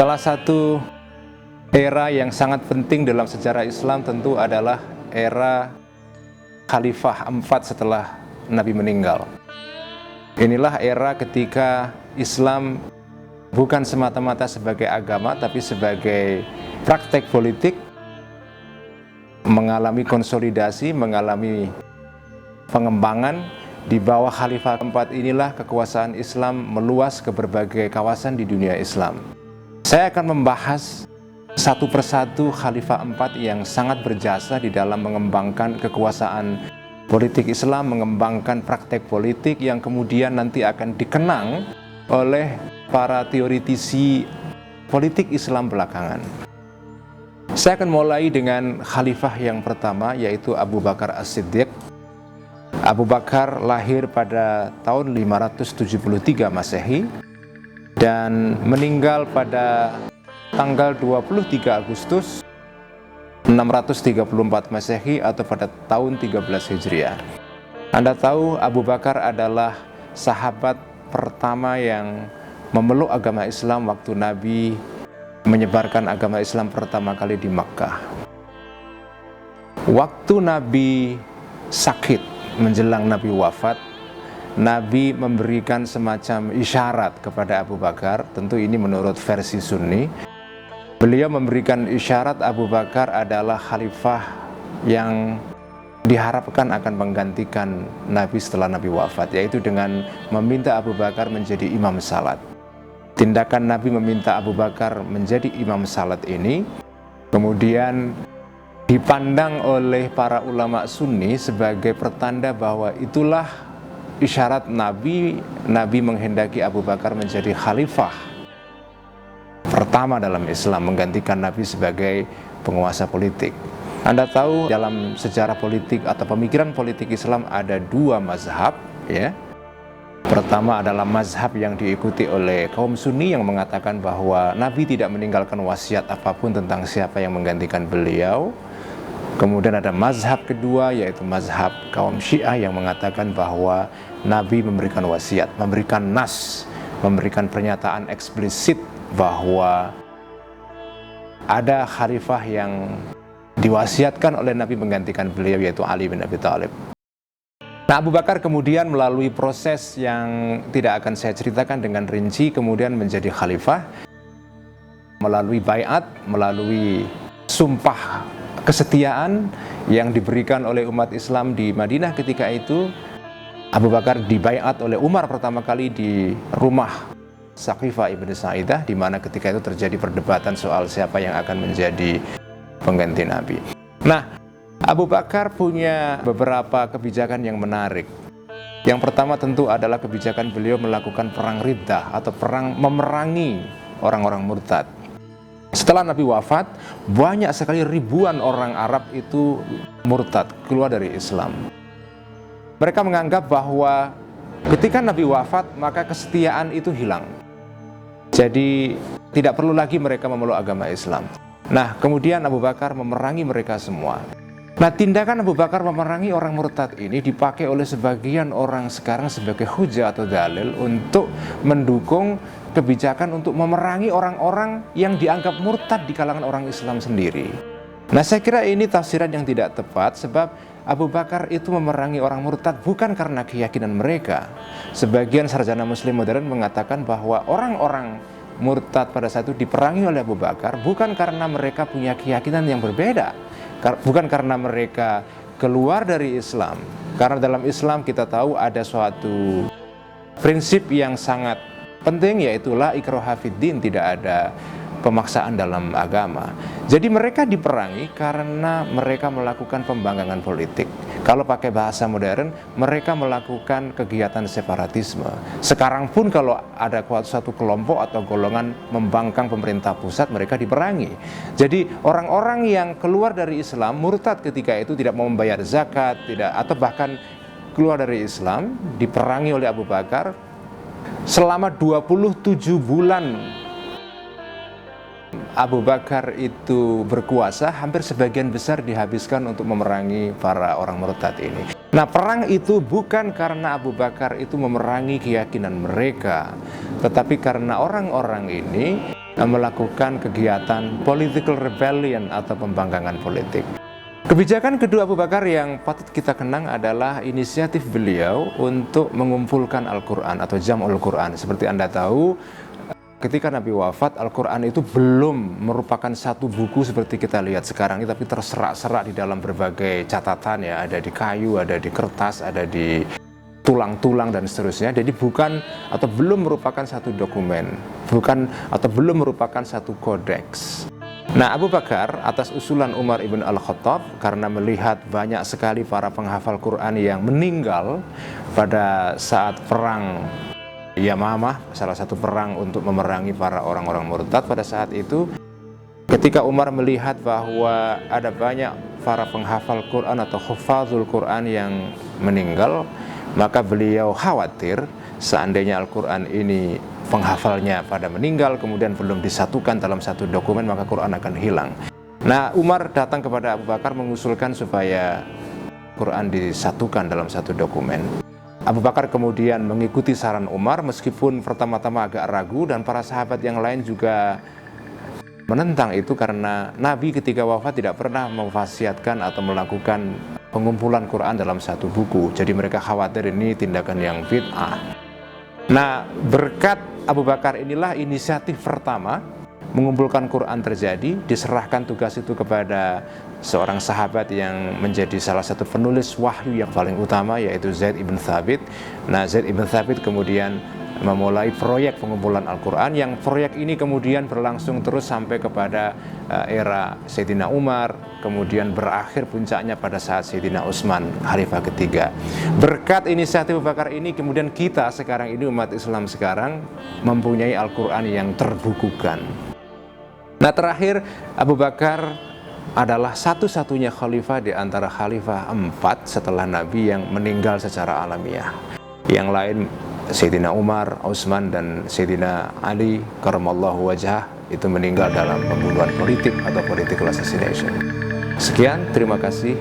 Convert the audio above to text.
Salah satu era yang sangat penting dalam sejarah Islam tentu adalah era Khalifah 4 setelah Nabi meninggal. Inilah era ketika Islam bukan semata-mata sebagai agama, tapi sebagai praktek politik, mengalami konsolidasi, mengalami pengembangan. Di bawah Khalifah keempat inilah kekuasaan Islam meluas ke berbagai kawasan di dunia Islam. Saya akan membahas satu persatu Khalifah 4 yang sangat berjasa di dalam mengembangkan kekuasaan politik Islam, mengembangkan praktek politik yang kemudian nanti akan dikenang oleh para teoritisi politik Islam belakangan. Saya akan mulai dengan Khalifah yang pertama, yaitu Abu Bakar As-Siddiq. Abu Bakar lahir pada tahun 573 Masehi dan meninggal pada tanggal 23 Agustus 634 Masehi atau pada tahun 13 Hijriah. Anda tahu Abu Bakar adalah sahabat pertama yang memeluk agama Islam waktu Nabi menyebarkan agama Islam pertama kali di Makkah. Waktu Nabi sakit menjelang Nabi wafat, Nabi memberikan semacam isyarat kepada Abu Bakar. Tentu ini menurut versi Sunni. Beliau memberikan isyarat Abu Bakar adalah khalifah yang diharapkan akan menggantikan Nabi setelah Nabi wafat, yaitu dengan meminta Abu Bakar menjadi imam salat. Tindakan Nabi meminta Abu Bakar menjadi imam salat ini kemudian dipandang oleh para ulama Sunni sebagai pertanda bahwa itulah isyarat Nabi menghendaki Abu Bakar menjadi khalifah pertama dalam Islam, menggantikan Nabi sebagai penguasa politik. Anda tahu dalam sejarah politik atau pemikiran politik Islam ada dua mazhab, ya. Pertama adalah mazhab yang diikuti oleh kaum Sunni yang mengatakan bahwa Nabi tidak meninggalkan wasiat apapun tentang siapa yang menggantikan beliau. Kemudian ada mazhab kedua, yaitu mazhab kaum Syiah yang mengatakan bahwa Nabi memberikan wasiat, memberikan nas, memberikan pernyataan eksplisit bahwa ada khalifah yang diwasiatkan oleh Nabi menggantikan beliau, yaitu Ali bin Abi Thalib. Nah, Abu Bakar kemudian melalui proses yang tidak akan saya ceritakan dengan rinci, kemudian menjadi khalifah melalui baiat, melalui sumpah kesetiaan yang diberikan oleh umat Islam di Madinah ketika itu. Abu Bakar dibaiat oleh Umar pertama kali di rumah Saqifah ibn Sa'idah, di mana ketika itu terjadi perdebatan soal siapa yang akan menjadi pengganti Nabi. Nah, Abu Bakar punya beberapa kebijakan yang menarik. Yang pertama tentu adalah kebijakan beliau melakukan perang riddah atau perang memerangi orang-orang murtad. Setelah Nabi wafat, banyak sekali ribuan orang Arab itu murtad, keluar dari Islam. Mereka menganggap bahwa ketika Nabi wafat, maka kesetiaan itu hilang. Jadi tidak perlu lagi mereka memeluk agama Islam. Nah, kemudian Abu Bakar memerangi mereka semua. Nah, tindakan Abu Bakar memerangi orang murtad ini dipakai oleh sebagian orang sekarang sebagai hujah atau dalil untuk mendukung kebijakan untuk memerangi orang-orang yang dianggap murtad di kalangan orang Islam sendiri. Nah, saya kira ini tafsiran yang tidak tepat, sebab Abu Bakar itu memerangi orang murtad bukan karena keyakinan mereka. Sebagian sarjana muslim modern mengatakan bahwa orang-orang murtad pada saat itu diperangi oleh Abu Bakar bukan karena mereka punya keyakinan yang berbeda, bukan karena mereka keluar dari Islam. Karena dalam Islam kita tahu ada suatu prinsip yang sangat penting, yaitu la ikraha fiddin, tidak ada pemaksaan dalam agama. Jadi mereka diperangi karena mereka melakukan pembangkangan politik. Kalau pakai bahasa modern, mereka melakukan kegiatan separatisme. Sekarang pun kalau ada suatu kelompok atau golongan membangkang pemerintah pusat, mereka diperangi. Jadi orang-orang yang keluar dari Islam, murtad ketika itu, tidak mau membayar zakat, atau bahkan keluar dari Islam, diperangi oleh Abu Bakar. Selama 27 bulan Abu Bakar itu berkuasa, hampir sebagian besar dihabiskan untuk memerangi para orang murtad ini. Nah, perang itu bukan karena Abu Bakar itu memerangi keyakinan mereka, tetapi karena orang-orang ini melakukan kegiatan political rebellion atau pembangkangan politik. Kebijakan kedua Abu Bakar yang patut kita kenang adalah inisiatif beliau untuk mengumpulkan Al-Quran atau Jam'ul Quran. Seperti Anda tahu, ketika Nabi wafat, Al-Quran itu belum merupakan satu buku seperti kita lihat sekarang ini, tapi terserak-serak di dalam berbagai catatan ya, ada di kayu, ada di kertas, ada di tulang-tulang dan seterusnya. Jadi bukan atau belum merupakan satu dokumen, bukan atau belum merupakan satu kodeks. Nah, Abu Bakar atas usulan Umar ibn al-Khattab karena melihat banyak sekali para penghafal Quran yang meninggal pada saat perang Yamamah, salah satu perang untuk memerangi para orang-orang murtad pada saat itu. Ketika Umar melihat bahwa ada banyak para penghafal Quran atau hufazul Quran yang meninggal, maka beliau khawatir seandainya Al-Quran ini penghafalnya pada meninggal kemudian belum disatukan dalam satu dokumen, maka Quran akan hilang. Nah, Umar datang kepada Abu Bakar mengusulkan supaya Quran disatukan dalam satu dokumen. Abu Bakar kemudian mengikuti saran Umar meskipun pertama-tama agak ragu, dan para sahabat yang lain juga menentang itu karena Nabi ketika wafat tidak pernah memwasiatkan atau melakukan pengumpulan Quran dalam satu buku. Jadi mereka khawatir ini tindakan yang bid'ah. Nah, berkat Abu Bakar inilah inisiatif pertama mengumpulkan Quran terjadi. Diserahkan tugas itu kepada seorang sahabat yang menjadi salah satu penulis wahyu yang paling utama, yaitu Zaid ibn Thabit. Nah, Zaid ibn Thabit kemudian memulai proyek pengumpulan Al-Quran, yang proyek ini kemudian berlangsung terus sampai kepada era Sayyidina Umar, kemudian berakhir puncaknya pada saat Sayyidina Utsman, Khalifah ketiga. Berkat inisiatif Abu Bakar ini, kemudian kita sekarang ini, umat Islam sekarang, mempunyai Al-Quran yang terbukukan. Nah, terakhir, Abu Bakar adalah satu-satunya khalifah di antara khalifah 4 setelah Nabi yang meninggal secara alamiah. Yang lain Sayyidina Umar, Utsman, dan Sayyidina Ali karramallahu wajhah itu meninggal dalam pembunuhan politik atau political assassination. Sekian, terima kasih.